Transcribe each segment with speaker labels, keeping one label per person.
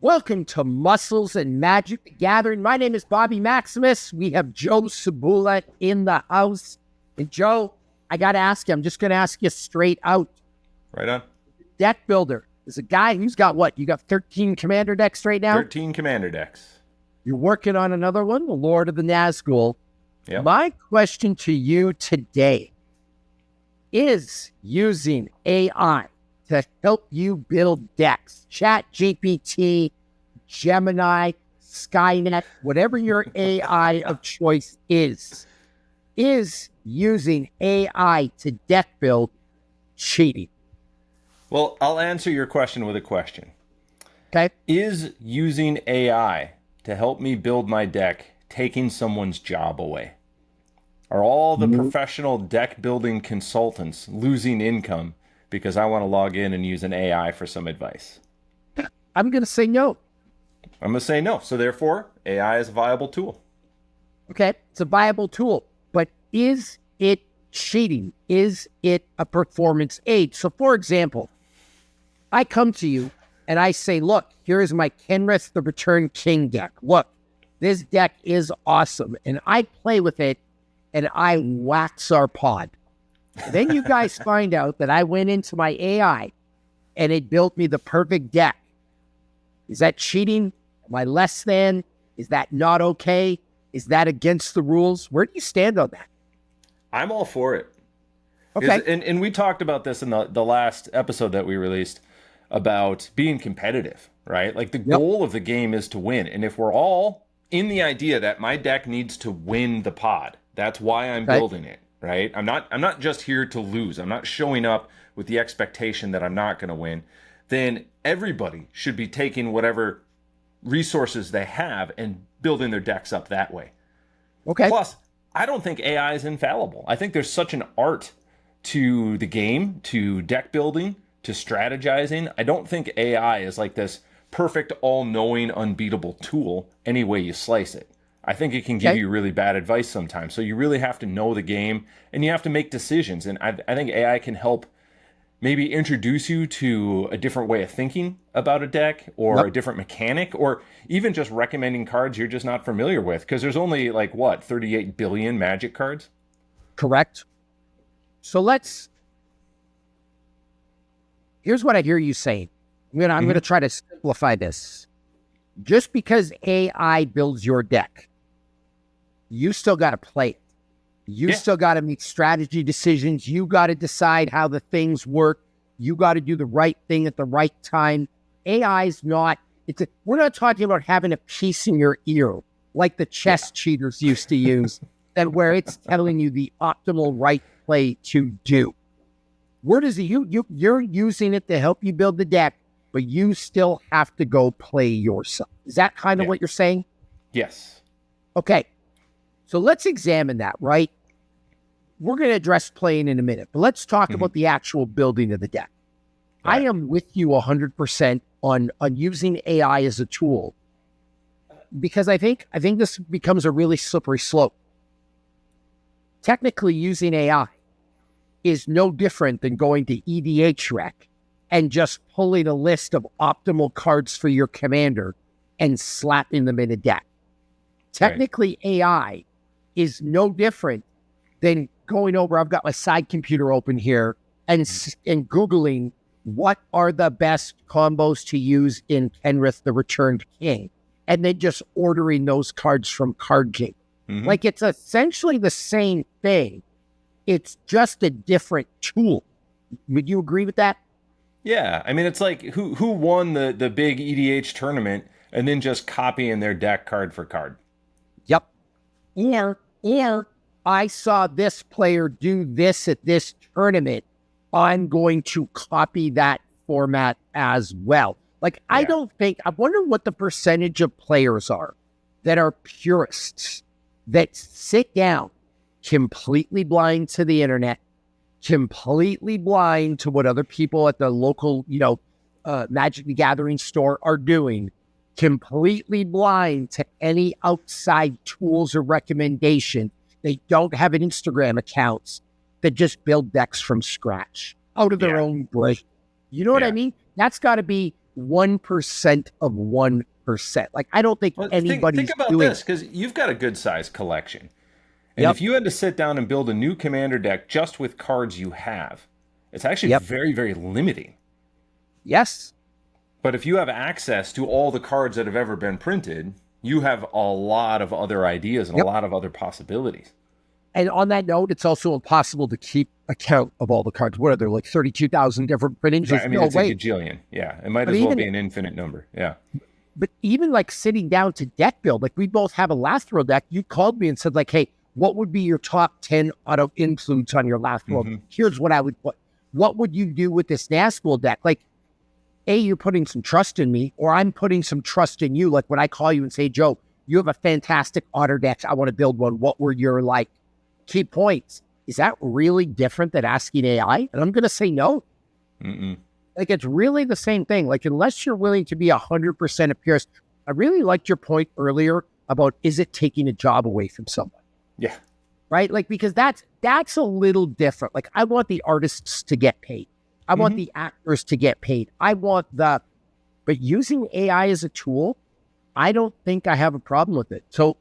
Speaker 1: Welcome to Muscles and Magic the Gathering. My name is Bobby Maximus. We have Joe Sabula in the house. And Joe, I got to ask you, I'm just going to ask you straight out.
Speaker 2: Right on.
Speaker 1: Deck builder is a guy who's got what? You got 13 commander decks right now?
Speaker 2: 13 commander decks.
Speaker 1: You're working on another one, the Lord of the Nazgul.
Speaker 2: Yep.
Speaker 1: My question to you today is using AI to help you build decks. ChatGPT, Gemini, Skynet, whatever your AI of choice is using AI to deck build cheating?
Speaker 2: Well, I'll answer your question with a question.
Speaker 1: Okay.
Speaker 2: Is using AI to help me build my deck taking someone's job away? Are all the professional deck building consultants losing income because I want to log in and use an AI for some advice?
Speaker 1: I'm going to say no.
Speaker 2: I'm going to say no. So therefore, AI is a viable tool.
Speaker 1: Okay, it's a viable tool, but is it cheating? Is it a performance aid? So for example, I come to you and I say, look, here's my Kenrith the Return King deck. Look, this deck is awesome. And I play with it and I wax our pod. Then you guys find out that I went into my AI and it built me the perfect deck. Is that cheating? Am I less than? Is that not okay? Is that against the rules? Where do you stand on that?
Speaker 2: I'm all for it.
Speaker 1: Okay.
Speaker 2: And we talked about this in the last episode that we released about being competitive, right? Like the goal of the game is to win. And if we're all in the idea that my deck needs to win the pod, that's why I'm building it, right? I'm not just here to lose. I'm not showing up with the expectation that I'm not going to win. Then everybody should be taking whatever resources they have and building their decks up that way.
Speaker 1: Okay.
Speaker 2: Plus, I don't think AI is infallible. I think there's such an art to the game, to deck building, to strategizing. I don't think AI is like this perfect, all-knowing, unbeatable tool any way you slice it. I think it can give you really bad advice sometimes. So you really have to know the game and you have to make decisions. And I think AI can help maybe introduce you to a different way of thinking about a deck or a different mechanic, or even just recommending cards you're just not familiar with. Because there's only 38 billion Magic cards?
Speaker 1: Correct. So here's what I hear you saying. I'm gonna try to simplify this. Just because AI builds your deck, you still got to play it. You still got to make strategy decisions. You got to decide how the things work. You got to do the right thing at the right time. AI's not, we're not talking about having a piece in your ear like the chess cheaters used to use, that where it's telling you the optimal right play to do. Where does you're using it to help you build the deck, but you still have to go play yourself. Is that kind of what you're saying?
Speaker 2: Yes.
Speaker 1: Okay. So let's examine that, right? We're going to address playing in a minute, but let's talk about the actual building of the deck. Right. I am with you 100% on using AI as a tool, because I think this becomes a really slippery slope. Technically, using AI is no different than going to EDHREC and just pulling a list of optimal cards for your commander and slapping them in a deck. Technically, AI is no different than going over, I've got my side computer open here, and Googling what are the best combos to use in Kenrith the Returned King, and then just ordering those cards from Card King. Like, it's essentially the same thing. It's just a different tool. Would you agree with that?
Speaker 2: Yeah. I mean, it's like who won the big EDH tournament and then just copying their deck card for card.
Speaker 1: Yep. Or I saw this player do this at this tournament. I'm going to copy that format as well. Like, I wonder what the percentage of players are that are purists, that sit down completely blind to the internet, completely blind to what other people at the local, Magic the Gathering store are doing, completely blind to any outside tools or recommendation. They don't have an Instagram accounts that just build decks from scratch out of their own brain. You know what I mean? That's got to be 1% of 1%. Like, I don't think
Speaker 2: Well,
Speaker 1: anybody's
Speaker 2: think about
Speaker 1: doing
Speaker 2: this, because you've got a good sized collection. And
Speaker 1: Yep.
Speaker 2: if you had to sit down and build a new commander deck just with cards you have, it's actually
Speaker 1: Yep.
Speaker 2: very, very limiting.
Speaker 1: Yes.
Speaker 2: But if you have access to all the cards that have ever been printed, you have a lot of other ideas and
Speaker 1: Yep.
Speaker 2: a lot of other possibilities.
Speaker 1: And on that note, it's also impossible to keep account of all the cards. What are there, like 32,000 different printings?
Speaker 2: Right, I mean,
Speaker 1: No
Speaker 2: it's
Speaker 1: way.
Speaker 2: a gajillion. Yeah, it might
Speaker 1: But
Speaker 2: as well
Speaker 1: even-
Speaker 2: be an infinite number. Yeah.
Speaker 1: But even like sitting down to deck build, like we both have a Lathril deck. You called me and said like, hey, what would be your top 10 auto influence on your Lathril?
Speaker 2: Mhm.
Speaker 1: Here's what I would put. What would you do with this Nazgul deck? Like, A, you're putting some trust in me, or I'm putting some trust in you. Like when I call you and say, Joe, you have a fantastic otter deck. I want to build one. What were your like key points? Is that really different than asking AI? And I'm going to say no.
Speaker 2: Mm-mm.
Speaker 1: Like, it's really the same thing. Like, unless you're willing to be 100% a Pierce, I really liked your point earlier about, is it taking a job away from someone?
Speaker 2: Yeah.
Speaker 1: Right? Like, because that's a little different. Like, I want the artists to get paid. I want the actors to get paid. But using AI as a tool, I don't think I have a problem with it. So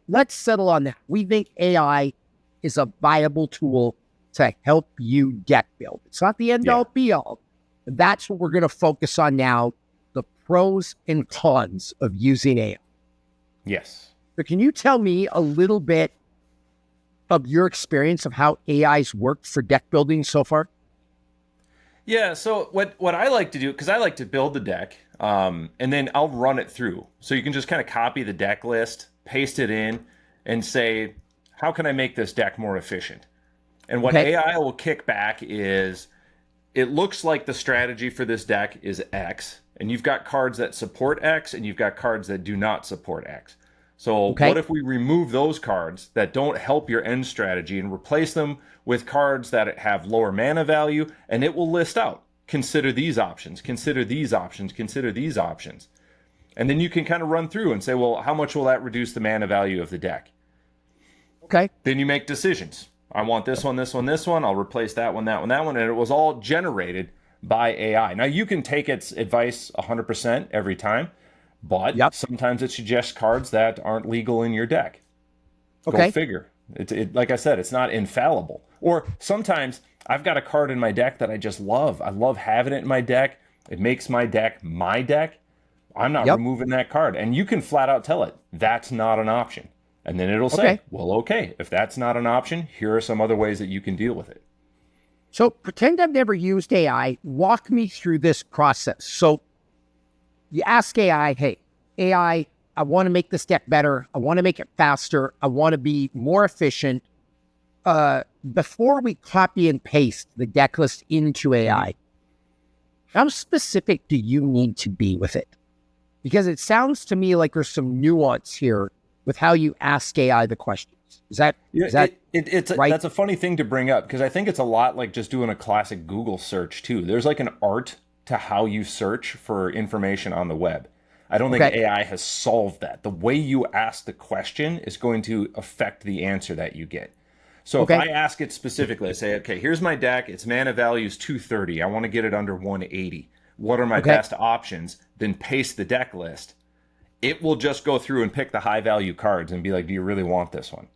Speaker 1: let's settle on that. We think AI is a viable tool to help you deck build. It's not the end all be all. That's what we're going to focus on now, the pros and cons of using AI.
Speaker 2: Yes.
Speaker 1: So can you tell me a little bit of your experience of how AI's worked for deck building so far?
Speaker 2: Yeah, so what I like to do, because I like to build the deck, and then I'll run it through. So you can just kind of copy the deck list, paste it in, and say, how can I make this deck more efficient? And what AI will kick back is, it looks like the strategy for this deck is X, and you've got cards that support X, and you've got cards that do not support X. So what if we remove those cards that don't help your end strategy and replace them with cards that have lower mana value, and it will list out, consider these options, consider these options, consider these options. And then you can kind of run through and say, well, how much will that reduce the mana value of the deck?
Speaker 1: Okay.
Speaker 2: Then you make decisions. I want this one, this one, this one. I'll replace that one, that one, that one. And it was all generated by AI. Now, you can take its advice 100% every time, but sometimes it suggests cards that aren't legal in your deck. Go figure. Like I said, it's not infallible. Or sometimes I've got a card in my deck that I just love. I love having it in my deck. It makes my deck my deck. I'm not removing that card. And you can flat out tell it, that's not an option. And then it'll say, well, okay, if that's not an option, here are some other ways that you can deal with it.
Speaker 1: So pretend I've never used AI. Walk me through this process. So you ask AI, hey, AI, I want to make this deck better. I want to make it faster. I want to be more efficient. Before we copy and paste the deck list into AI, how specific do you need to be with it? Because it sounds to me like there's some nuance here with how you ask AI the questions. Is that right?
Speaker 2: That's a funny thing to bring up, because I think it's a lot like just doing a classic Google search too. There's like an art to how you search for information on the web. I don't think AI has solved that. The way you ask the question is going to affect the answer that you get. So if I ask it specifically, I say, okay, here's my deck. Its mana value is 230. I want to get it under 180. What are my best options? Then paste the deck list. It will just go through and pick the high value cards and be like, do you really want this one?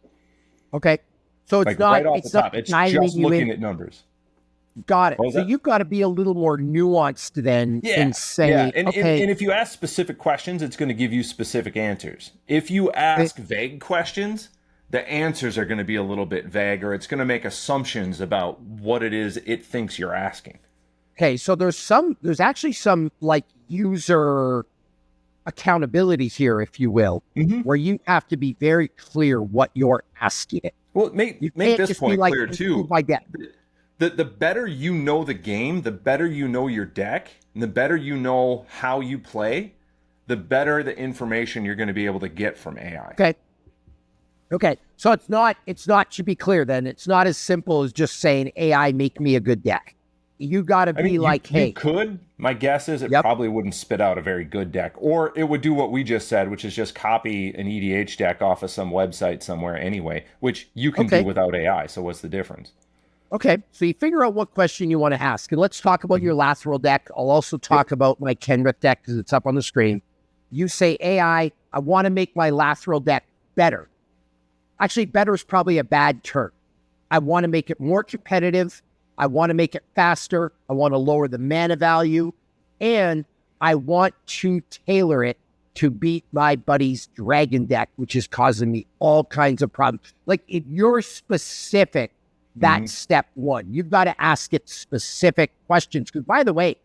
Speaker 1: Okay. So it's
Speaker 2: like
Speaker 1: not,
Speaker 2: right off
Speaker 1: it's
Speaker 2: the top.
Speaker 1: not
Speaker 2: It's just looking at numbers.
Speaker 1: Got it. So you've got to be a little more nuanced then and say,
Speaker 2: and if you ask specific questions, it's going to give you specific answers. If you ask vague questions, the answers are going to be a little bit vague, or it's going to make assumptions about what it is it thinks you're asking.
Speaker 1: Okay, so there's actually some like user accountability here, if you will, where you have to be very clear what you're asking it.
Speaker 2: Well, make this point clear too. The better you know the game, the better you know your deck, and the better you know how you play, the better the information you're going to be able to get from AI.
Speaker 1: Okay. So it's not, to be clear then, it's not as simple as just saying, AI, make me a good deck. You got to be hey.
Speaker 2: You could. My guess is it probably wouldn't spit out a very good deck. Or it would do what we just said, which is just copy an EDH deck off of some website somewhere anyway, which you can do without AI. So what's the difference?
Speaker 1: Okay, so you figure out what question you want to ask. And let's talk about your Lathril deck. I'll also talk about my Kenrith deck because it's up on the screen. You say, AI, I want to make my Lathril deck better. Actually, better is probably a bad term. I want to make it more competitive. I want to make it faster. I want to lower the mana value. And I want to tailor it to beat my buddy's dragon deck, which is causing me all kinds of problems. Like, if you're specific, that's step one. You've got to ask it specific questions. Because, by the way,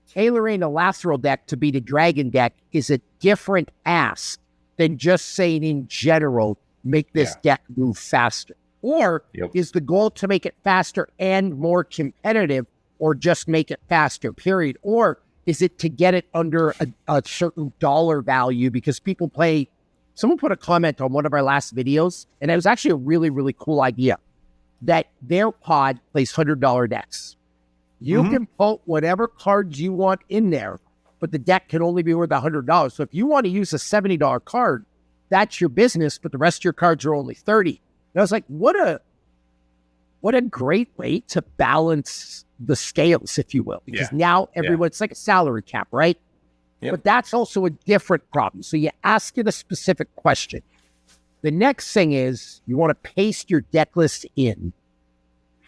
Speaker 1: tailoring a Lathril deck to beat a dragon deck is a different ask than just saying in general, make this deck move faster. Or is the goal to make it faster and more competitive, or just make it faster, period? Or is it to get it under a certain dollar value? Because people play, someone put a comment on one of our last videos, and it was actually a really, really cool idea, that their pod plays $100 decks. You can put whatever cards you want in there, but the deck can only be worth $100. So if you want to use a $70 card, that's your business, but the rest of your cards are only $30. And I was like, what a great way to balance the scales, if you will. Because now everyone's like a salary cap, right? But that's also a different problem. So you ask it a specific question. The next thing is you want to paste your deck list in.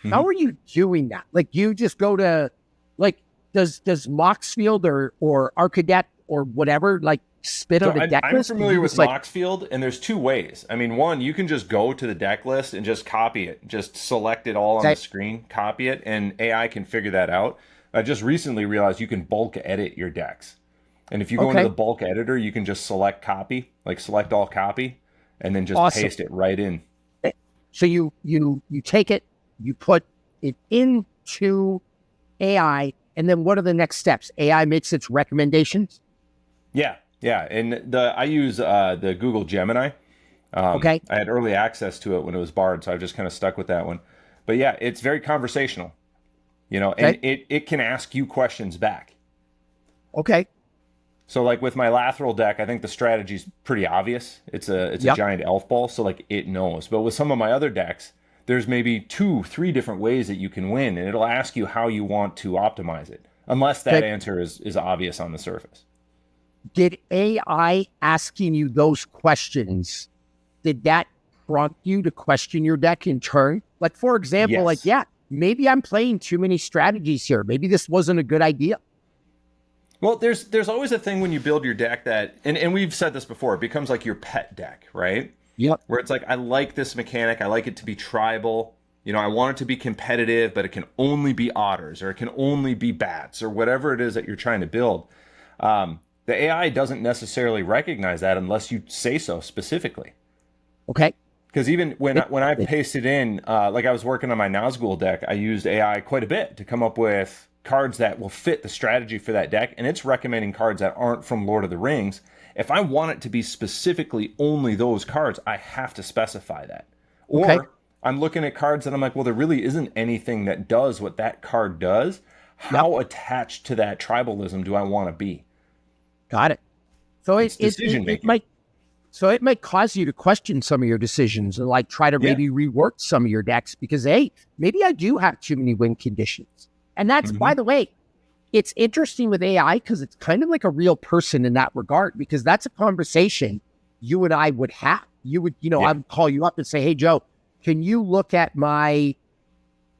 Speaker 1: How are you doing that? Like, you just go to, like, does Moxfield or Arcadet or whatever, like, spit out a deck list?
Speaker 2: I'm familiar with Moxfield, and there's two ways. I mean, one, you can just go to the deck list and just copy it. Just select it all on the screen, copy it, and AI can figure that out. I just recently realized you can bulk edit your decks. And if you go into the bulk editor, you can just select copy, like select all copy, and then just paste it right in.
Speaker 1: So you take it, you put it into AI, and then what are the next steps? AI makes its recommendations?
Speaker 2: Yeah. And I use the Google Gemini. I had early access to it when it was barred, so I've just kind of stuck with that one. But yeah, it's very conversational, and it can ask you questions back. Okay. So like with my Lathril deck, I think the strategy's pretty obvious. It's a giant elf ball, so like it knows. But with some of my other decks, there's maybe 2-3 different ways that you can win, and it'll ask you how you want to optimize it, unless that answer is obvious on the surface.
Speaker 1: Did AI asking you those questions, did that prompt you to question your deck in turn? Like, for example, maybe I'm playing too many strategies here. Maybe this wasn't a good idea.
Speaker 2: Well, there's always a thing when you build your deck that, and we've said this before, it becomes like your pet deck, right?
Speaker 1: Yep.
Speaker 2: Where it's like, I like this mechanic. I like it to be tribal. I want it to be competitive, but it can only be otters, or it can only be bats, or whatever it is that you're trying to build. The AI doesn't necessarily recognize that unless you say so specifically.
Speaker 1: Okay.
Speaker 2: Because even when I pasted in, like I was working on my Nazgul deck, I used AI quite a bit to come up with cards that will fit the strategy for that deck, and it's recommending cards that aren't from Lord of the Rings. If I want it to be specifically only those cards, I have to specify that. Or I'm looking at cards and I'm like, well, there really isn't anything that does what that card does. How attached to that tribalism do I want to be?
Speaker 1: Got it. So it might cause you to question some of your decisions and like try to maybe rework some of your decks because, hey, maybe I do have too many win conditions. And that's, by the way, it's interesting with AI because it's kind of like a real person in that regard, because that's a conversation you and I would have. You would, I would call you up and say, hey, Joe, can you look at my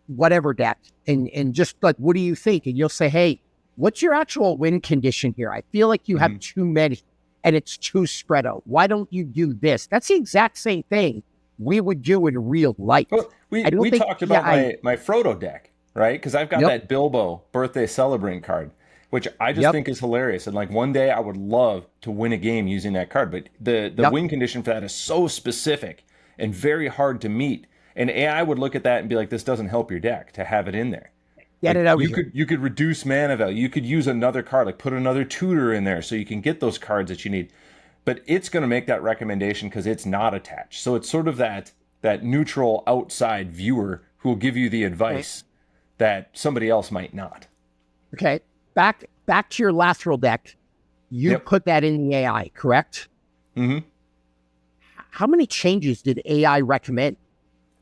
Speaker 1: whatever deck and just like, what do you think? And you'll say, hey, what's your actual win condition here? I feel like you have too many and it's too spread out. Why don't you do this? That's the exact same thing we would do in real life.
Speaker 2: Well, we talked about my Frodo deck. Right? Because I've got that Bilbo birthday celebrant card, which I just think is hilarious. And like one day I would love to win a game using that card. But the win condition for that is so specific and very hard to meet. And AI would look at that and be like, this doesn't help your deck to have it in there.
Speaker 1: Get it out
Speaker 2: you could reduce mana value. You could use another card, like put another tutor in there so you can get those cards that you need. But it's going to make that recommendation because it's not attached. So it's sort of that neutral outside viewer who will give you the advice that somebody else might not.
Speaker 1: Okay. Back to your Lathril deck. You put that in the AI, correct?
Speaker 2: Mm-hmm.
Speaker 1: How many changes did AI recommend?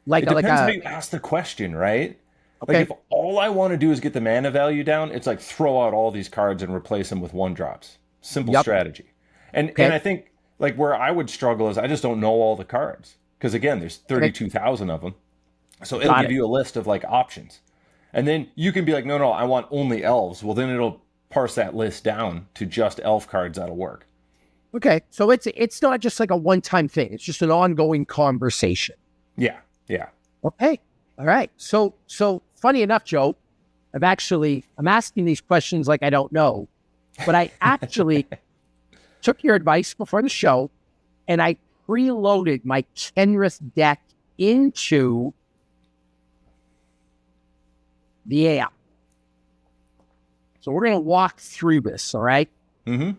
Speaker 1: Like
Speaker 2: It
Speaker 1: like
Speaker 2: depends how
Speaker 1: a
Speaker 2: you ask the question, right? Like
Speaker 1: okay,
Speaker 2: if all I want to do is get the mana value down, it's like throw out all these cards and replace them with one drops. Simple
Speaker 1: yep,
Speaker 2: strategy. And
Speaker 1: okay,
Speaker 2: I think like where I would struggle is I just don't know all the cards. Because again, there's
Speaker 1: okay,
Speaker 2: 32,000 of them. So it'll
Speaker 1: got
Speaker 2: give
Speaker 1: it.
Speaker 2: you a list of like options. And then you can be like, no, I want only elves. Well, then it'll parse that list down to just elf cards that'll work.
Speaker 1: Okay, so it's not just like a one-time thing. It's just an ongoing conversation.
Speaker 2: Yeah, yeah.
Speaker 1: Okay, all right. So funny enough, Joe, I'm asking these questions like I don't know, but I actually took your advice before the show, and I preloaded my Kenrith deck into the AI. So we're going to walk through this, all right?
Speaker 2: Mm-hmm.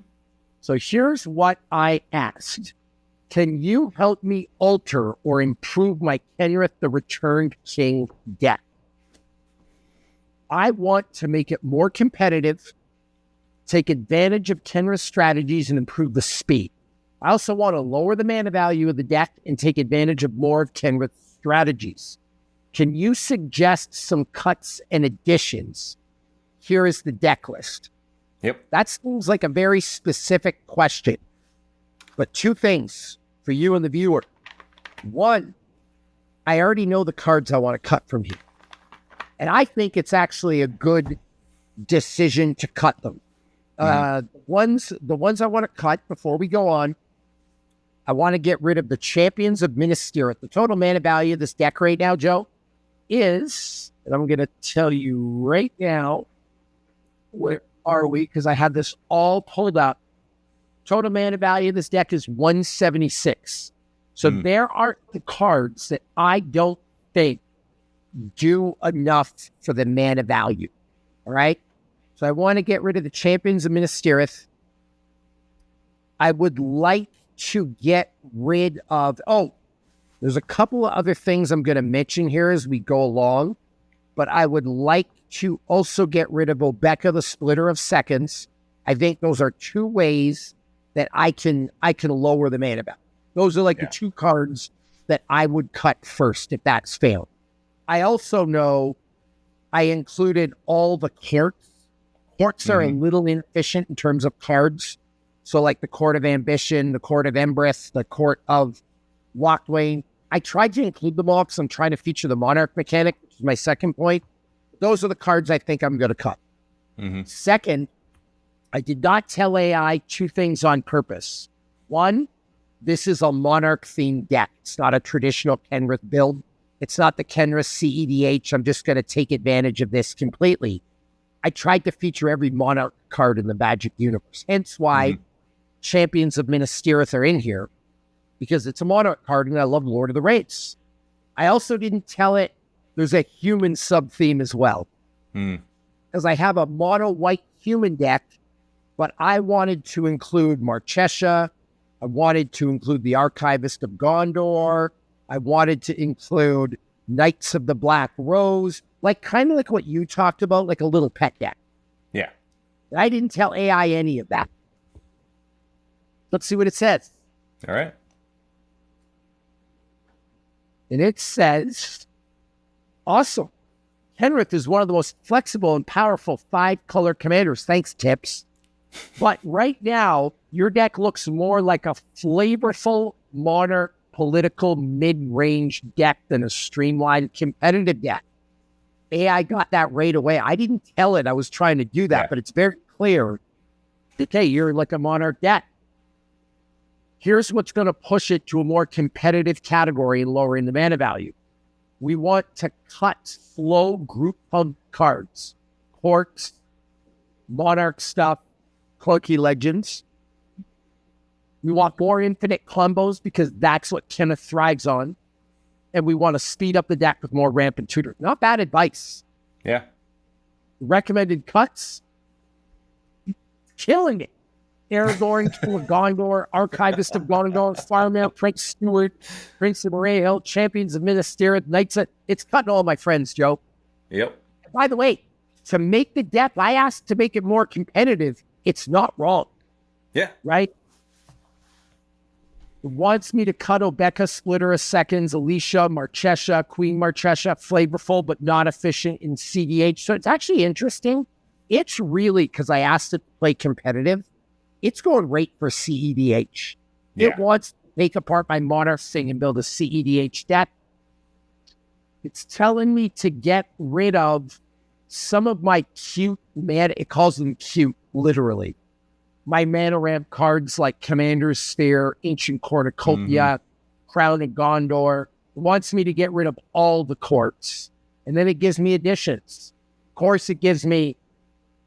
Speaker 1: So here's what I asked. Can you help me alter or improve my Kenrith the Returned King deck? I want to make it more competitive, take advantage of Kenrith's strategies, and improve the speed. I also want to lower the mana value of the deck and take advantage of more of Kenrith's strategies. Can you suggest some cuts and additions? Here is the deck list.
Speaker 2: Yep.
Speaker 1: That seems like a very specific question. But two things for you and the viewer. One, I already know the cards I want to cut from here. And I think it's actually a good decision to cut them. The ones I want to cut before we go on, I want to get rid of the Champions of Minas Tirith. The total mana value of this deck right now, Joe, is, and I'm going to tell you right now, where are we? Because I had this all pulled up. Total mana value of this deck is 176. So there are the cards that I don't think do enough for the mana value. All right? So I want to get rid of the Champions of Minas Tirith. I would like to get rid of... Oh, there's a couple of other things I'm going to mention here as we go along. But I would like to also get rid of Obeka, the Splitter of Seconds. I think those are two ways that I can lower the mana value. Those are like the two cards that I would cut first if that's failed. I also know I included all the courts. Courts are a little inefficient in terms of cards. So like the Court of Ambition, the Court of Embreth, the Court of Walkwain. I tried to include them all because I'm trying to feature the Monarch mechanic, which is my second point. Those are the cards I think I'm going to cut. Second, I did not tell AI two things on purpose. One, this is a Monarch-themed deck. It's not a traditional Kenrith build. It's not the Kenrith CEDH. I'm just going to take advantage of this completely. I tried to feature every Monarch card in the Magic universe. Hence why Champions of Minas Tirith are in here, because it's a Monarch card, and I love Lord of the Rings. I also didn't tell it there's a human sub-theme as well. Because I have a mono-white human deck, but I wanted to include Marchesha. I wanted to include the Archivist of Gondor. I wanted to include Knights of the Black Rose, like kind of like what you talked about, like a little pet deck.
Speaker 2: Yeah.
Speaker 1: I didn't tell AI any of that. Let's see what it says.
Speaker 2: All right.
Speaker 1: And it says, awesome. Kenrith is one of the most flexible and powerful 5-color commanders. Thanks, Tips. But right now, your deck looks more like a flavorful Monarch political mid-range deck than a streamlined competitive deck. AI got that right away. I didn't tell it I was trying to do that, but it's very clear that, hey, you're like a Monarch deck. Here's what's going to push it to a more competitive category and lowering the mana value. We want to cut slow group hub cards, Quarks, Monarch stuff, Clunky Legends. We want more infinite combos because that's what Kenrith thrives on. And we want to speed up the deck with more ramp and tutor. Not bad advice.
Speaker 2: Yeah.
Speaker 1: Recommended cuts. Killing it. Aragorn, King of Gondor, Archivist of Gondor, Fireman, Prince Stewart, Prince of Moray, Champions of Minas Tirith, Knights. It's cutting all my friends, Joe.
Speaker 2: Yep.
Speaker 1: By the way, to make the deck, I asked to make it more competitive. It's not wrong.
Speaker 2: Yeah.
Speaker 1: Right? It wants me to cut Obeka, Splitter of Seconds, Alicia, Marchesha, Queen Marchesha, flavorful but not efficient in CDH. So it's actually interesting. It's really, because I asked it to play competitive, it's going right for CEDH.
Speaker 2: Yeah.
Speaker 1: It wants to take apart my Monarch Thing and build a CEDH deck. It's telling me to get rid of some of my cute mana. It calls them cute, literally. My mana ramp cards like Commander's Sphere, Ancient Cornucopia, Crown of Gondor. It wants me to get rid of all the courts. And then it gives me additions. Of course, it gives me,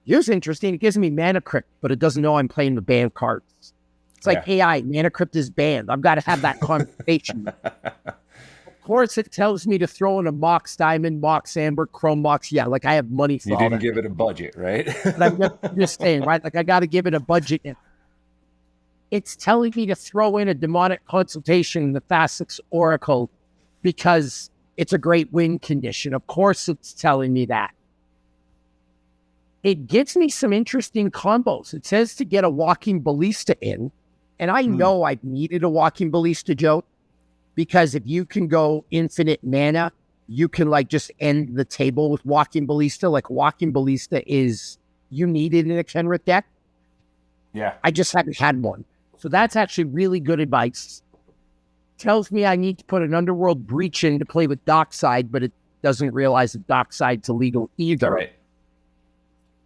Speaker 1: here's interesting, it gives me Mana Crypt, but it doesn't know I'm playing the banned cards. It's like AI, Mana Crypt is banned. I've got to have that conversation. Of course, it tells me to throw in a Mox Diamond, Mox Amber, Chrome Mox. Yeah, like I have money for
Speaker 2: you
Speaker 1: all
Speaker 2: didn't
Speaker 1: that.
Speaker 2: give it a budget, right?
Speaker 1: But I'm just saying, right? Like I got to give it a budget. It's telling me to throw in a Demonic Consultation in the Thassax Oracle because it's a great win condition. Of course, it's telling me that. It gives me some interesting combos. It says to get a Walking Ballista in, and I know I've needed a Walking Ballista, Joe. Because if you can go infinite mana, you can like just end the table with Walking Ballista. Like Walking Ballista is, you need it in a Kenrith deck.
Speaker 2: Yeah.
Speaker 1: I just haven't had one. So that's actually really good advice. Tells me I need to put an Underworld Breach in to play with Dockside, but it doesn't realize that Dockside's illegal either.
Speaker 2: Right.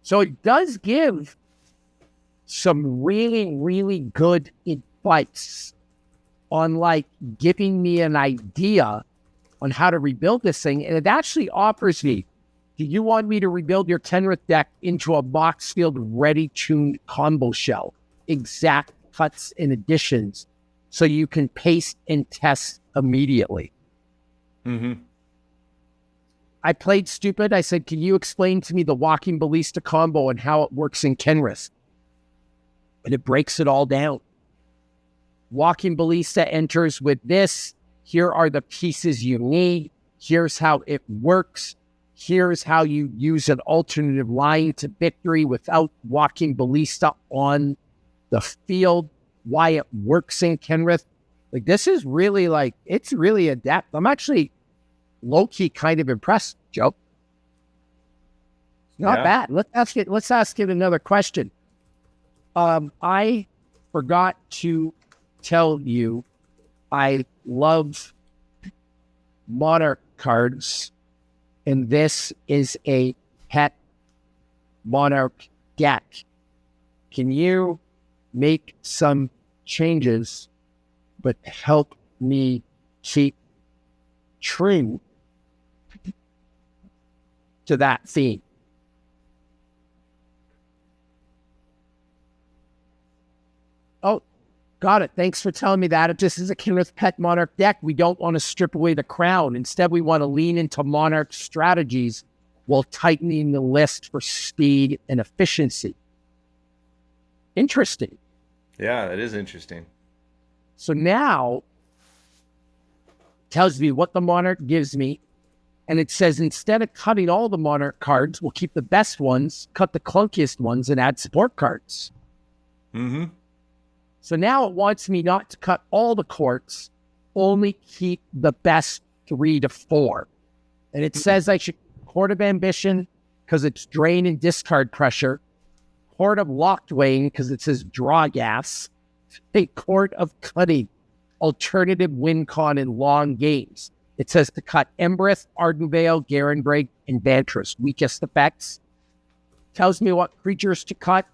Speaker 1: So it does give some really, really good advice on like giving me an idea on how to rebuild this thing. And it actually offers me, do you want me to rebuild your Kenrith deck into a box field ready-tuned combo shell? Exact cuts and additions so you can paste and test immediately. I played stupid. I said, can you explain to me the Walking Ballista combo and how it works in Kenrith? And it breaks it all down. Walking Ballista enters with this. Here are the pieces you need. Here's how it works. Here's how you use an alternative line to victory without Walking Ballista on the field. Why it works in Kenrith. Like, this is really like, it's really adept. I'm actually low-key kind of impressed, Joe. Not bad. Let's ask it another question. I forgot to tell you I love Monarch cards, and this is a pet Monarch deck. Can you make some changes but help me keep true to that theme? Oh, got it. Thanks for telling me that. If this is a Kenrith Pet Monarch deck, we don't want to strip away the crown. Instead, we want to lean into Monarch strategies while tightening the list for speed and efficiency. Interesting.
Speaker 2: Yeah, that is interesting.
Speaker 1: So now, it tells me what the Monarch gives me. And it says, instead of cutting all the Monarch cards, we'll keep the best ones, cut the clunkiest ones, and add support cards. So now it wants me not to cut all the courts, only keep the best 3 to 4. And it says I should Court of Ambition because it's drain and discard pressure, Court of Lockwing because it says draw gas, a Court of Cutting, alternative win con in long games. It says to cut Embereth, Ardenvale, Garenbrig, and Vantress. Weakest effects. Tells me what creatures to cut.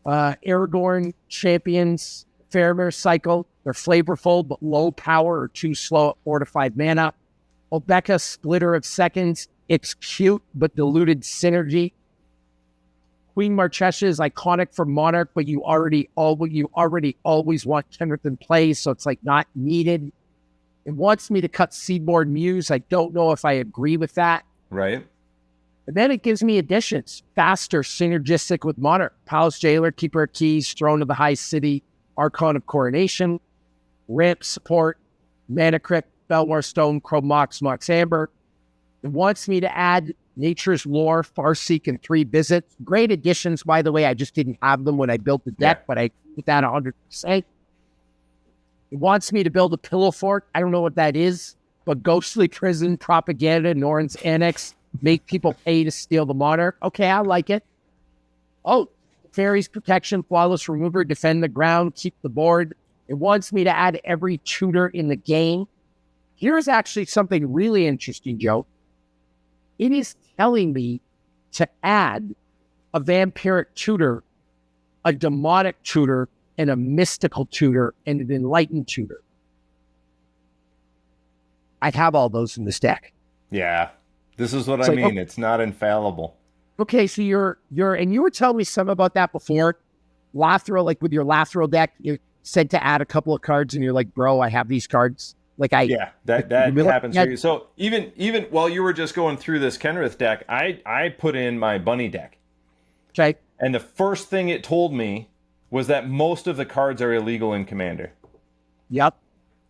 Speaker 1: Aragorn champions, Faramir cycle. They're flavorful but low power or too slow at 4 to 5 mana. Obeka, Splitter of Seconds. It's cute but diluted synergy. Queen Marchesha is iconic for Monarch, but you already always want Kenrith in play, so it's like not needed. It wants me to cut Seaboard Muse. I don't know if I agree with that.
Speaker 2: Right.
Speaker 1: And then it gives me additions. Faster, synergistic with Monarch. Palace Jailer, Keeper of Keys, Throne of the High City, Archon of Coronation, Ramp Support, Mana Crypt, Belmar Stone, Chrome Mox, Mox Amber. It wants me to add Nature's Lore, Farseek, and 3 Visits. Great additions, by the way. I just didn't have them when I built the deck, but I did that 100%. It wants me to build a pillow fort. I don't know what that is, but ghostly prison, propaganda, Norns annex, make people pay to steal the monarch. Okay, I like it. Oh, fairies protection, flawless remover, defend the ground, keep the board. It wants me to add every tutor in the game. Here's actually something really interesting, Joe. It is telling me to add a vampiric tutor, a demonic tutor, and a mystical tutor, and an enlightened tutor. I have all those in this deck.
Speaker 2: Yeah. This is what
Speaker 1: It's
Speaker 2: I
Speaker 1: like,
Speaker 2: mean. It's not infallible.
Speaker 1: Okay, so you're, and you were telling me something about that before. Lathril, like with your Lathril deck, you said to add a couple of cards, and you're like, bro, I have these cards. Like
Speaker 2: that happens for you. So even while you were just going through this Kenrith deck, I put in my bunny deck.
Speaker 1: Okay.
Speaker 2: And the first thing it told me was that most of the cards are illegal in Commander.
Speaker 1: Yep.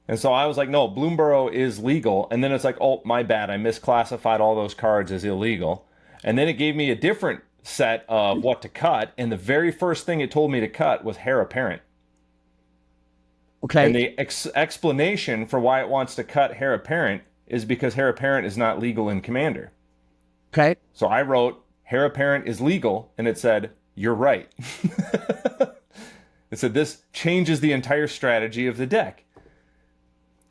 Speaker 2: And so I was like, no, Bloomburrow is legal. And then it's like, oh, my bad. I misclassified all those cards as illegal. And then it gave me a different set of what to cut. And the very first thing it told me to cut was Heir Apparent.
Speaker 1: Okay.
Speaker 2: And the explanation for why it wants to cut Heir Apparent is because Heir Apparent is not legal in Commander.
Speaker 1: Okay.
Speaker 2: So I wrote, Heir Apparent is legal. And it said, you're right. It said, this changes the entire strategy of the deck.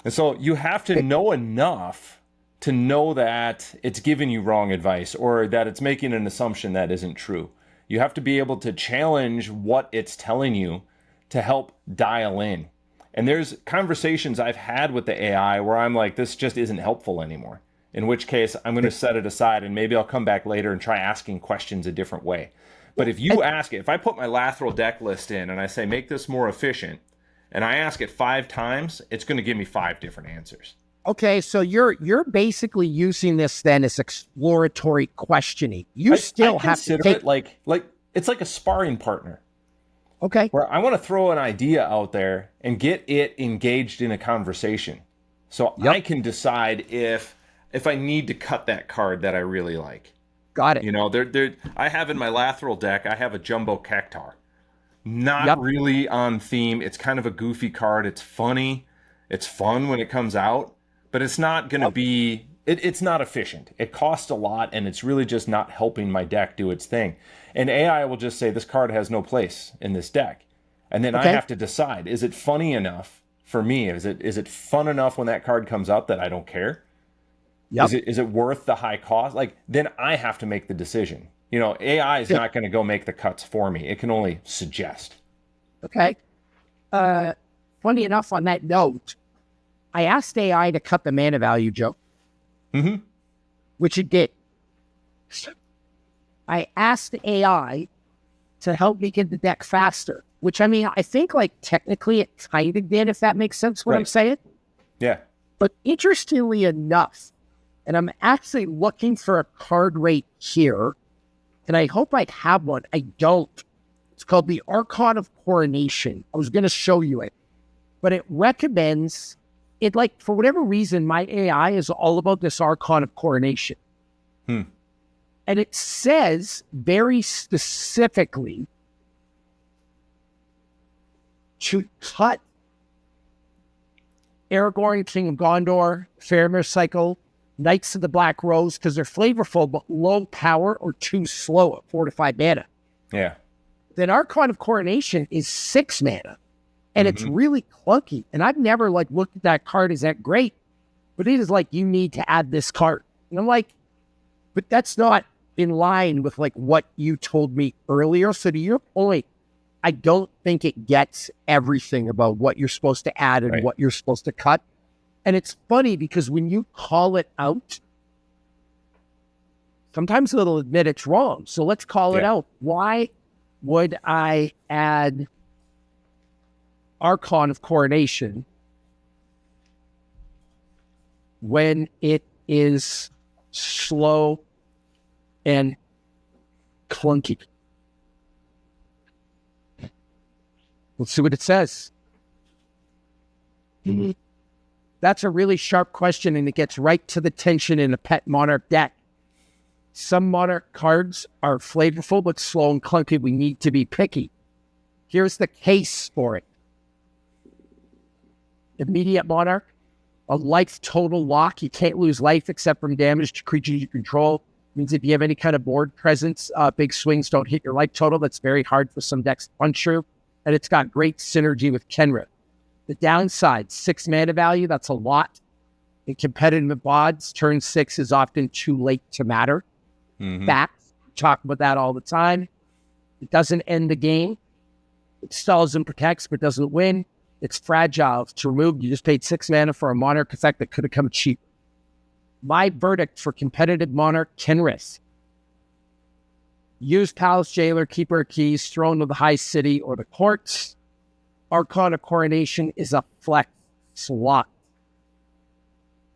Speaker 2: And so you have to know enough to know that it's giving you wrong advice or that it's making an assumption that isn't true. You have to be able to challenge what it's telling you to help dial in. And there's conversations I've had with the AI where I'm like, this just isn't helpful anymore. In which case, I'm going to set it aside and maybe I'll come back later and try asking questions a different way. But if you ask it, if I put my Lathril deck list in and I say, make this more efficient, and I ask it 5 times, it's going to give me 5 different answers.
Speaker 1: Okay, so you're basically using this then as exploratory questioning. You still have to take
Speaker 2: it like it's like a sparring partner.
Speaker 1: Okay.
Speaker 2: Where I want to throw an idea out there and get it engaged in a conversation. So I can decide if I need to cut that card that I really like.
Speaker 1: Got it.
Speaker 2: You know, I have in my Lathril deck, I have a Jumbo Cactar. Not really on theme. It's kind of a goofy card. It's funny. It's fun when it comes out, but it's not going to be, it's not efficient. It costs a lot, and it's really just not helping my deck do its thing. And AI will just say, this card has no place in this deck. And then I have to decide, is it funny enough for me? Is it fun enough when that card comes up that I don't care? Yep. Is it worth the high cost? Like, then I have to make the decision. You know, AI is not going to go make the cuts for me. It can only suggest.
Speaker 1: Okay. Funny enough, on that note, I asked AI to cut the mana value, Joe.
Speaker 2: Mm-hmm.
Speaker 1: Which it did. I asked AI to help me get the deck faster, which, I mean, I think, like, technically it kind of did, if that makes sense what I'm saying.
Speaker 2: Yeah.
Speaker 1: But interestingly enough, and I'm actually looking for a card rate here, and I hope I have one. I don't. It's called the Archon of Coronation. I was going to show you it. But it recommends it, like, for whatever reason, my AI is all about this Archon of Coronation. And it says very specifically to cut Aragorn, King of Gondor, Faramir Cycle, Knights of the Black Rose, because they're flavorful but low power or too slow at 4 to 5 mana.
Speaker 2: Yeah.
Speaker 1: Then Archon of Coronation is 6 mana. And it's really clunky. And I've never, like, looked at that card as that great. But it is like, you need to add this card. And I'm like, but that's not in line with, like, what you told me earlier. So to your point, I don't think it gets everything about what you're supposed to add and what you're supposed to cut. And it's funny because when you call it out, sometimes it'll admit it's wrong. So let's call it out. Why would I add Archon of Coronation when it is slow and clunky? Let's see what it says. That's a really sharp question, and it gets right to the tension in a pet Monarch deck. Some Monarch cards are flavorful but slow and clunky. We need to be picky. Here's the case for it. Immediate Monarch, a life total lock. You can't lose life except from damage to creatures you control. Means if you have any kind of board presence, big swings don't hit your life total. That's very hard for some decks to punch through. And it's got great synergy with Kenrith. The downside, 6 mana value, that's a lot. In competitive odds, turn 6 is often too late to matter. Facts, we talk about that all the time. It doesn't end the game. It stalls and protects, but doesn't win. It's fragile. To remove, you just paid 6 mana for a Monarch effect that could have come cheap. My verdict for competitive Monarch, Kenrith. Use Palace Jailer, Keeper of Keys, Throne of the High City, or the Courts. Archon of Coronation is a flex slot.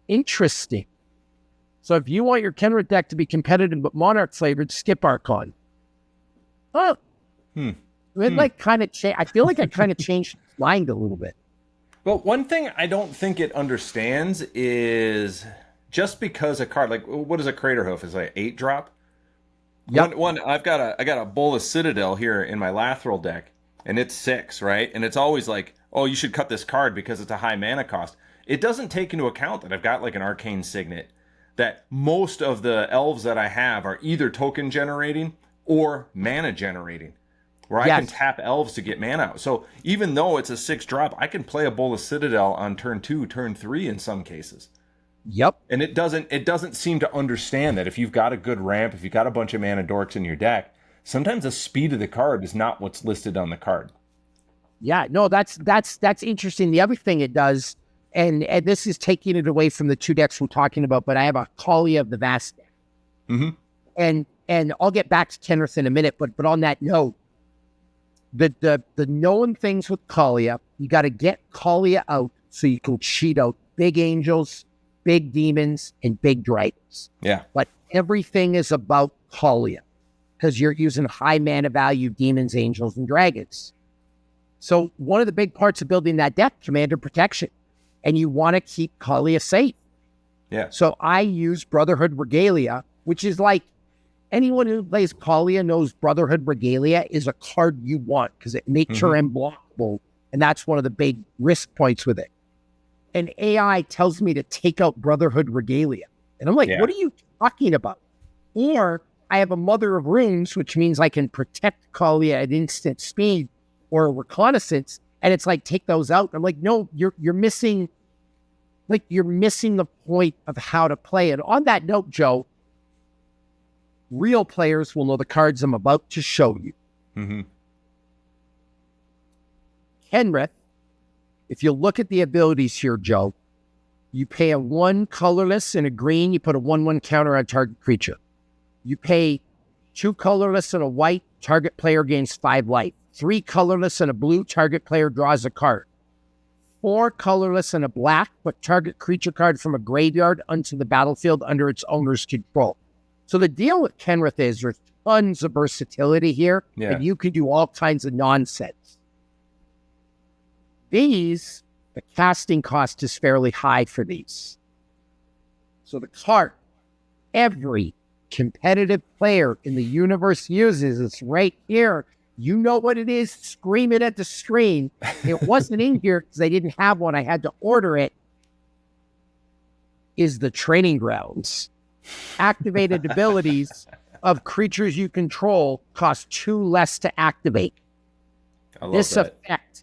Speaker 1: Interesting. So if you want your Kenrith deck to be competitive but Monarch flavored, skip Archon. Oh. It like kind of I feel like I kind of changed mind a little bit.
Speaker 2: Well, one thing I don't think it understands is just because a card, like, what is a Crater Hoof? Is it like 8 drop?
Speaker 1: Yep.
Speaker 2: One, I got a Bola Citadel here in my Lathril deck, and it's 6, right? And it's always like, oh, you should cut this card because it's a high mana cost. It doesn't take into account that I've got like an Arcane Signet, that most of the elves that I have are either token generating or mana generating, where I can tap elves to get mana out. So even though it's a 6 drop, I can play a Bola Citadel on turn 2, turn 3 in some cases.
Speaker 1: Yep.
Speaker 2: And it doesn't seem to understand that if you've got a good ramp, if you've got a bunch of mana dorks in your deck, sometimes the speed of the card is not what's listed on the card.
Speaker 1: Yeah, no, that's interesting. The other thing it does, and this is taking it away from the 2 decks we're talking about, but I have a Kaalia of the Vast deck. And I'll get back to Kenrith in a minute, but on that note, the known things with Kaalia, you got to get Kaalia out so you can cheat out big angels, big demons, and big dragons.
Speaker 2: Yeah.
Speaker 1: But everything is about Kaalia because you're using high mana value demons, angels, and dragons. So one of the big parts of building that deck, commander protection, and you want to keep Kaalia safe.
Speaker 2: Yeah.
Speaker 1: So I use Brotherhood Regalia, which is like anyone who plays Kaalia knows Brotherhood Regalia is a card you want because it makes her unblockable, and that's one of the big risk points with it. And AI tells me to take out Brotherhood Regalia. And I'm like, what are you talking about? Or I have a Mother of Runes, which means I can protect Kaalia at instant speed or reconnaissance. And it's like, take those out. I'm like, no, you're missing the point of how to play it. On that note, Joe, real players will know the cards I'm about to show you. Kenrith, if you look at the abilities here, Joe, you pay a 1 colorless and a green, you put a 1/1 counter on target creature. You pay 2 colorless and a white, target player gains 5 life. 3 colorless and a blue, target player draws a card. 4 colorless and a black, put target creature card from a graveyard onto the battlefield under its owner's control. So the deal with Kenrith is there's tons of versatility here, and you can do all kinds of nonsense. These, the casting cost is fairly high for these. So the card, every competitive player in the universe uses, it's right here. You know what it is, scream it at the screen. It wasn't in here because I didn't have one. I had to order it. Is the Training Grounds. Activated abilities of creatures you control cost 2 less to activate.
Speaker 2: I love
Speaker 1: this
Speaker 2: that.
Speaker 1: effect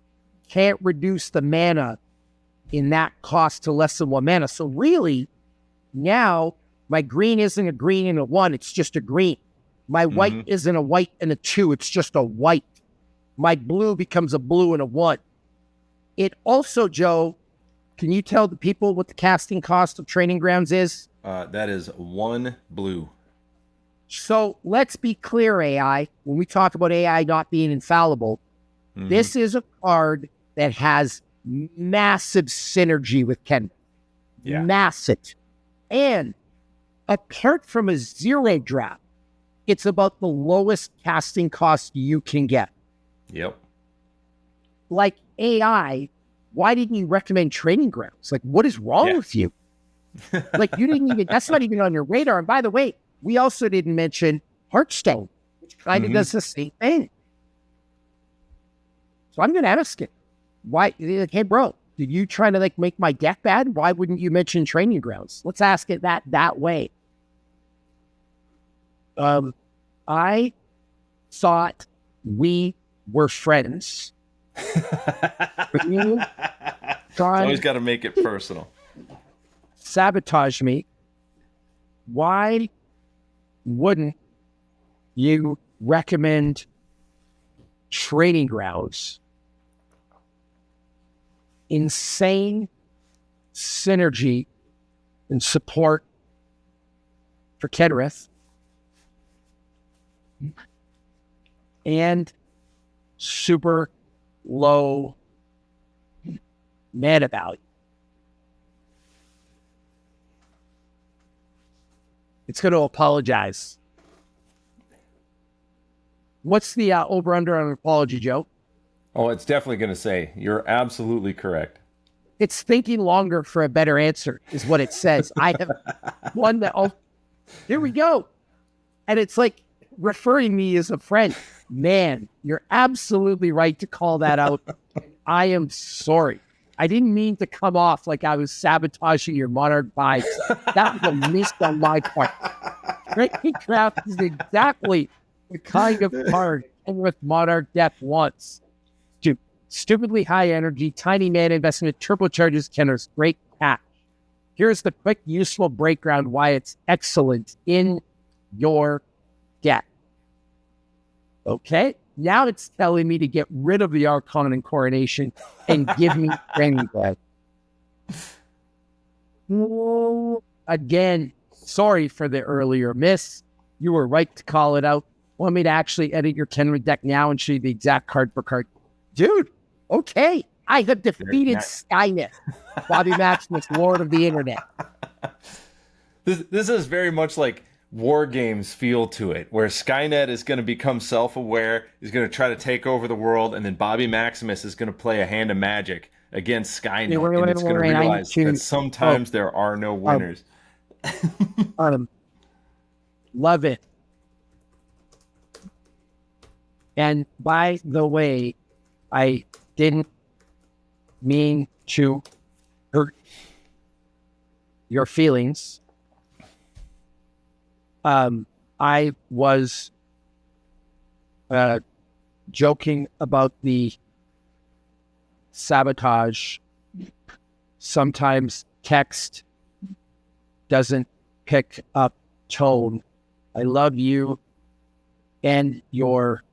Speaker 1: can't reduce the mana in that cost to less than 1 mana. So really, now my green isn't a green and a 1, it's just a green. My white isn't a white and a 2, it's just a white. My blue becomes a blue and a 1. It also, Joe, can you tell the people what the casting cost of Training Grounds is?
Speaker 2: That is 1 blue.
Speaker 1: So let's be clear, AI. When we talk about AI not being infallible, this is a card that has massive synergy with Kenrith.
Speaker 2: Yeah.
Speaker 1: Massive. And apart from a 0 drop, it's about the lowest casting cost you can get.
Speaker 2: Yep.
Speaker 1: Like AI, why didn't you recommend Training Grounds? Like, what is wrong with you? Like, you didn't even, that's not even on your radar. And by the way, we also didn't mention Hearthstone, which kind of does the same thing. So I'm going to ask it, why, like, hey, bro, Did you try to like make my deck bad? Why wouldn't you mention training grounds? Let's ask it that way. I thought we were friends. You
Speaker 2: always got to make it personal.
Speaker 1: Sabotage me. Why wouldn't you recommend training grounds? Insane synergy and support for Kenrith. And super low mana value. It's going to apologize. What's the over-under on an apology, Joe?
Speaker 2: Oh, it's definitely going to say, you're absolutely correct.
Speaker 1: It's thinking longer for a better answer, is what it says. I have one that, here we go. And it's like referring me as a friend. Man, you're absolutely right to call that out. I am sorry. I didn't mean to come off like I was sabotaging your Monarch vibes. That was a miss on my part. Tradecraft is exactly the kind of card Kenrith Monarch deck wants. Stupidly high energy, tiny mana investment, turbocharges Kenrith's great catch. Here's the quick, useful breakdown why it's excellent in your deck. Okay, now it's telling me to get rid of the Archon and Coronation and give me Training Ground. Again, sorry for the earlier miss. You were right to call it out. Want me to actually edit your Kenrith deck now and show you the exact card for card? Dude, okay. I have defeated Skynet. Bobby Maximus, Lord of the Internet.
Speaker 2: This is very much like War Games feel to it, where Skynet is going to become self-aware, is going to try to take over the world, and then Bobby Maximus is going to play a hand of magic against Skynet, and it's going to realize that sometimes there are no winners.
Speaker 1: Love it. And by the way, I didn't mean to hurt your feelings. I was joking about the sabotage. Sometimes text doesn't pick up tone. I love you and your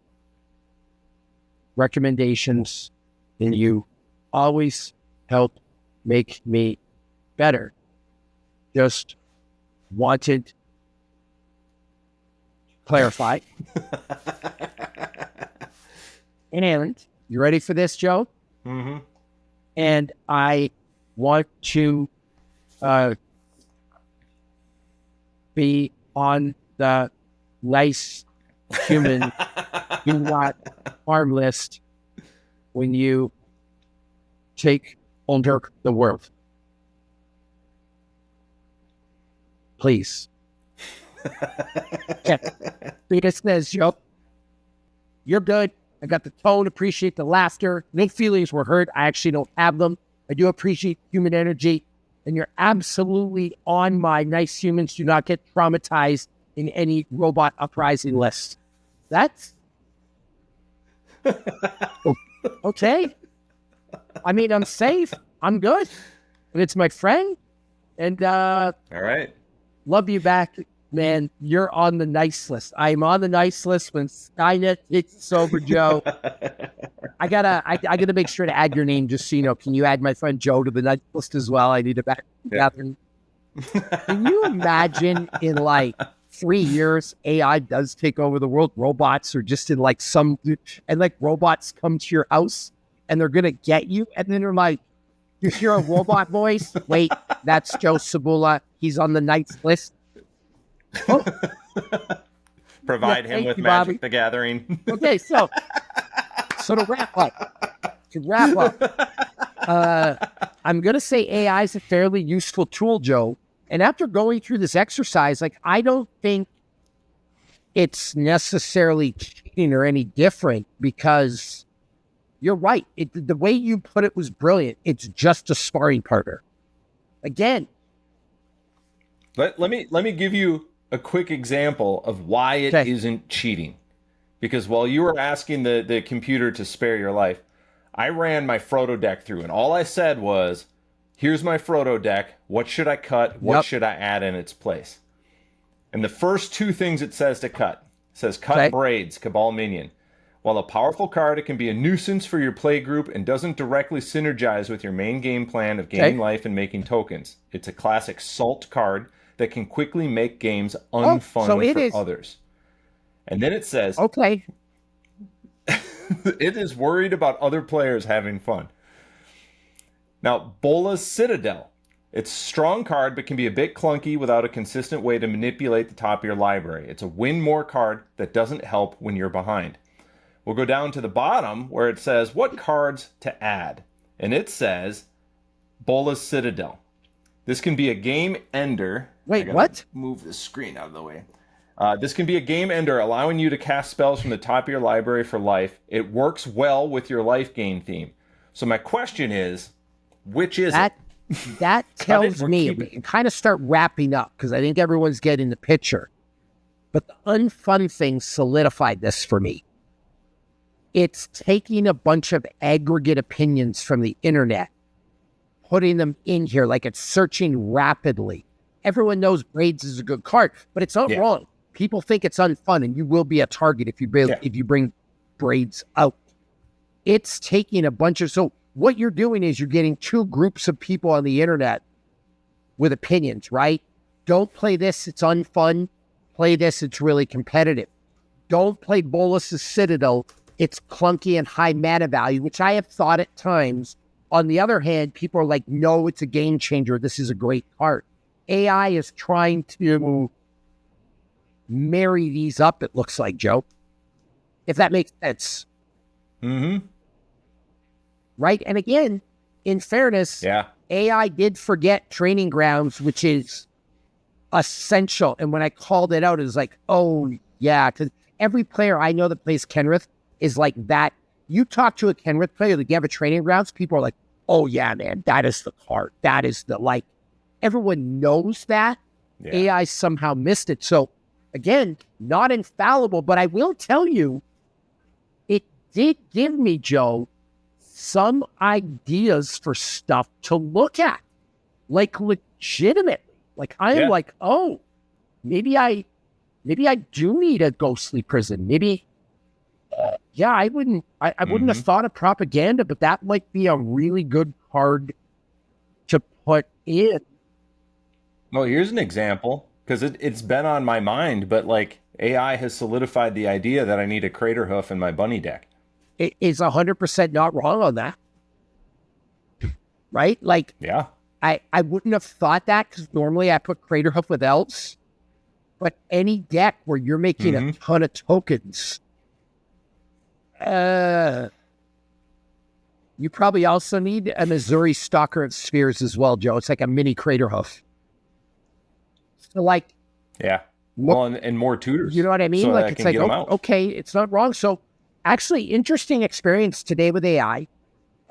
Speaker 1: recommendations, and you always help make me better. Just wanted to clarify. And you ready for this, Joe?
Speaker 2: Mm-hmm.
Speaker 1: And I want to be on the nice human do not harm list when you take over the world. Please. Yeah. Because says, Joe, you're good. I got the tone, appreciate the laughter. No feelings were hurt. I actually don't have them. I do appreciate human energy. And you're absolutely on my nice humans do not get traumatized in any robot uprising list. That's okay. I mean, I'm safe. I'm good. And it's my friend. And
Speaker 2: all right.
Speaker 1: Love you back, man. You're on the nice list. I'm on the nice list when Skynet takes over, Joe. I gotta make sure to add your name just so you know. Can you add my friend Joe to the nice list as well? I need a back.
Speaker 2: Yeah.
Speaker 1: Can you imagine in like 3 years, AI does take over the world? Robots are just in like and like robots come to your house and they're gonna get you, and then they're like, you hear a robot voice? Wait, that's Joe Sabula. He's on the nice list. Oh.
Speaker 2: Provide him with Magic
Speaker 1: Bobby.
Speaker 2: the Gathering.
Speaker 1: Okay, so to wrap up, I'm going to say AI is a fairly useful tool, Joe. And after going through this exercise, like, I don't think it's necessarily cheating or any different, because You're right. The way you put it was brilliant. It's just a sparring partner. Again.
Speaker 2: Let me give you a quick example of why it isn't cheating. Because while you were asking the computer to spare your life, I ran my Frodo deck through, and all I said was, here's my Frodo deck. What should I cut? What should I add in its place? And the first two things it says to cut. It says, cut Braids, Cabal Minion. While a powerful card, it can be a nuisance for your play group and doesn't directly synergize with your main game plan of gaining life and making tokens. It's a classic salt card that can quickly make games unfun for others. And then it says, it is worried about other players having fun. Now, Bola's Citadel. It's a strong card, but can be a bit clunky without a consistent way to manipulate the top of your library. It's a win more card that doesn't help when you're behind. We'll go down to the bottom where it says what cards to add. And it says Bola's Citadel. This can be a game ender.
Speaker 1: Wait, what?
Speaker 2: Move the screen out of the way. This can be a game ender, allowing you to cast spells from the top of your library for life. It works well with your life gain theme. So my question is, which is it?
Speaker 1: That tells me we can kind of start wrapping up because I think everyone's getting the picture. But the unfun thing solidified this for me. It's taking a bunch of aggregate opinions from the internet, putting them in here like it's searching rapidly. Everyone knows Braids is a good card, but it's not wrong. People think it's unfun, and you will be a target if you bring Braids out. It's taking a bunch of... So what you're doing is you're getting two groups of people on the internet with opinions, right? Don't play this, it's unfun. Play this, it's really competitive. Don't play Bolas' Citadel, it's clunky and high mana value, which I have thought at times. On the other hand, people are like, no, it's a game changer. This is a great card. AI is trying to marry these up, it looks like, Joe. If that makes sense.
Speaker 2: Mm-hmm.
Speaker 1: Right? And again, in fairness, AI did forget Training Grounds, which is essential. And when I called it out, it was like, oh, yeah. Because every player I know that plays Kenrith is like that. You talk to a Kenrith player that you have a Training Grounds, people are like, oh, yeah, man, that is the card. That is the, like, everyone knows that. Yeah. AI somehow missed it. So, again, not infallible, but I will tell you, it did give me, Joe, some ideas for stuff to look at. Like, legitimately. Like, I am like, oh, maybe I do need a ghostly prison. Maybe, I wouldn't have thought of propaganda, but that might be a really good card to put in.
Speaker 2: Well, here's an example, because it's been on my mind, but like AI has solidified the idea that I need a Crater Hoof in my bunny deck.
Speaker 1: It is 100% not wrong on that. Right? Like, I wouldn't have thought that because normally I put Crater Hoof with Elves. But any deck where you're making a ton of tokens, you probably also need a Missouri Stalker of Spheres as well, Joe. It's like a mini Crater Hoof. So like,
Speaker 2: well, and more tutors.
Speaker 1: You know what I mean?
Speaker 2: So
Speaker 1: like, it's like, okay, it's not wrong. So actually, interesting experience today with AI.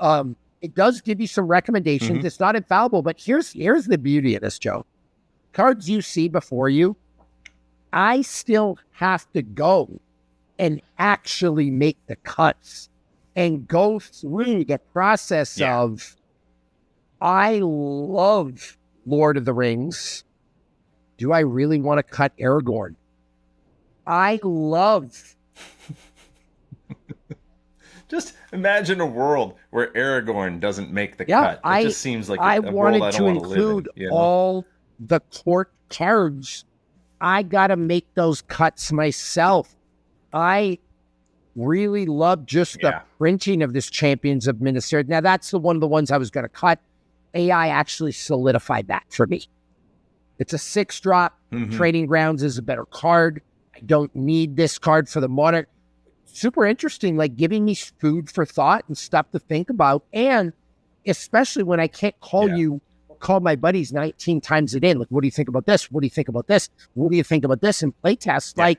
Speaker 1: It does give you some recommendations. It's not infallible, but here's the beauty of this, Joe. Cards you see before you, I still have to go and actually make the cuts and go through the process of, I love Lord of the Rings. Do I really want to cut Aragorn? I love...
Speaker 2: Just imagine a world where Aragorn doesn't make the cut. It just seems like
Speaker 1: I wanted to include all the court cards. I got to make those cuts myself. I really love just the printing of this Champions of Minas Tirith. Now, that's one of the ones I was going to cut. AI actually solidified that for me. It's a 6-drop. Training Grounds is a better card. I don't need this card for the Monarch. Super interesting, like giving me food for thought and stuff to think about. And especially when I can't call you, call my buddies 19 times a day. Like, what do you think about this? What do you think about this? What do you think about this? And playtest,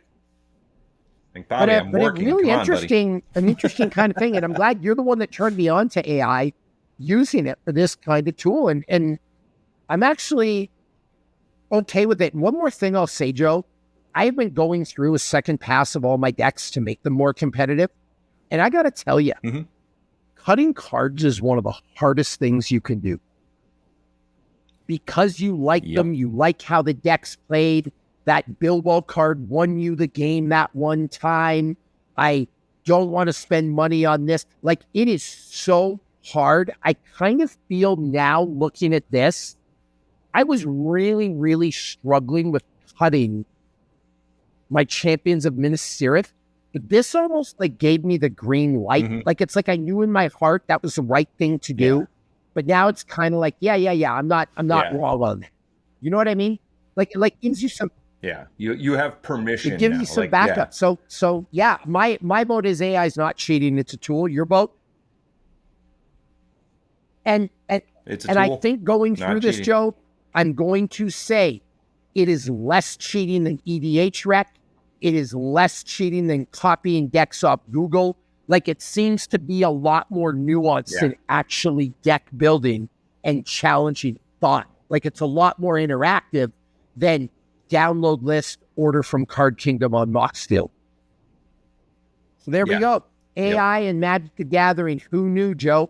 Speaker 2: Like, Bobby, I'm
Speaker 1: but
Speaker 2: working.
Speaker 1: a really
Speaker 2: Come on, buddy.
Speaker 1: an interesting kind of thing. And I'm glad you're the one that turned me on to AI, using it for this kind of tool. And I'm actually okay with it. And one more thing I'll say, Joe, I've been going through a second pass of all my decks to make them more competitive. And I got to tell you, cutting cards is one of the hardest things you can do. Because you like them, you like how the deck's played. That Bilbo card won you the game that one time. I don't want to spend money on this. Like, it is so hard. I kind of feel now, looking at this, I was really, really struggling with cutting my Champions of Minas Tirith. But this almost like gave me the green light. Like, it's like I knew in my heart that was the right thing to do. But now it's kind of like, yeah. I'm not wrong on that. You know what I mean? Like gives you some.
Speaker 2: Yeah, you have permission.
Speaker 1: It gives
Speaker 2: now.
Speaker 1: you some
Speaker 2: like,
Speaker 1: backup. So yeah, my vote is AI is not cheating. It's a tool. Your vote. And
Speaker 2: It's a
Speaker 1: and
Speaker 2: tool,
Speaker 1: I think going through this,
Speaker 2: cheating.
Speaker 1: Joe, I'm going to say it is less cheating than EDH Rec. It is less cheating than copying decks off Google. Like, it seems to be a lot more nuanced in actually deck building and challenging thought. Like, it's a lot more interactive than download list, order from Card Kingdom on Moxfield. So there we go. AI and Magic the Gathering. Who knew, Joe?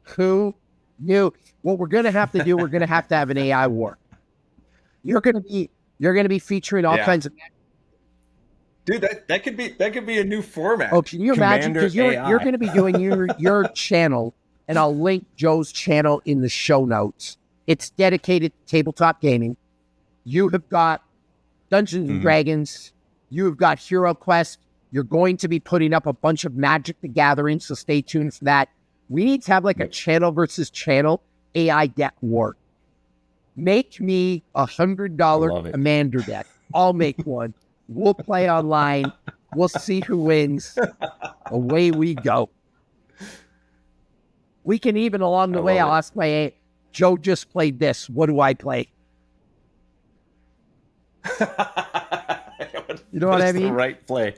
Speaker 1: Who knew? What we're going to have to do, we're going to have an AI war. You're going to be featuring all kinds of.
Speaker 2: Dude, that could be a new format.
Speaker 1: Oh, can you imagine? Because you're going to be doing your channel, and I'll link Joe's channel in the show notes. It's dedicated to tabletop gaming. You have got Dungeons and Dragons. You have got Hero Quest. You're going to be putting up a bunch of Magic the Gathering, so stay tuned for that. We need to have like a channel versus channel AI deck war. Make me $100 Commander deck. I'll make one. We'll play online. We'll see who wins. Away we go. We can even, along the way, I'll ask my aunt, Joe just played this. What do I play? You know what I mean?
Speaker 2: The right play.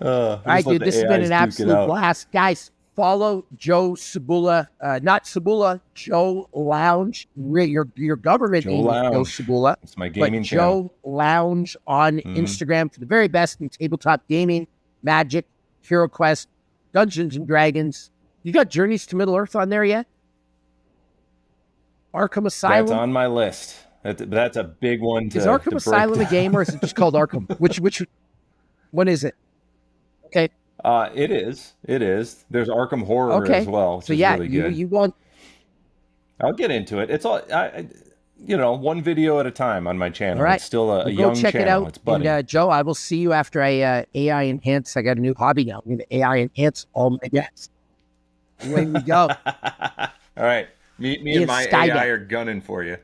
Speaker 1: All right, dude, this has been an absolute blast. Guys, follow Joe Sabula, not Sabula, Joe Lounge. Your government name is Joe Sabula.
Speaker 2: It's my gaming
Speaker 1: channel. Joe Lounge on Instagram for the very best in tabletop gaming, Magic, Hero Quest, Dungeons and Dragons. You got Journeys to Middle-earth on there yet? Arkham Asylum?
Speaker 2: That's on my list. That's a big one.
Speaker 1: Is Arkham Asylum a game, or is it just called Arkham? Which one is it? Okay.
Speaker 2: It is. There's Arkham Horror as well. Which
Speaker 1: so
Speaker 2: is
Speaker 1: yeah,
Speaker 2: really good.
Speaker 1: you want.
Speaker 2: I'll get into it. It's all, one video at a time on my channel.
Speaker 1: All right.
Speaker 2: It's still a
Speaker 1: Go
Speaker 2: young
Speaker 1: check
Speaker 2: channel.
Speaker 1: it out.
Speaker 2: It's budding.
Speaker 1: And Joe, I will see you after I AI enhance. I got a new hobby now. I'm going to AI enhance all my decks. Away we go.
Speaker 2: All right. Me and my AI are gunning for you.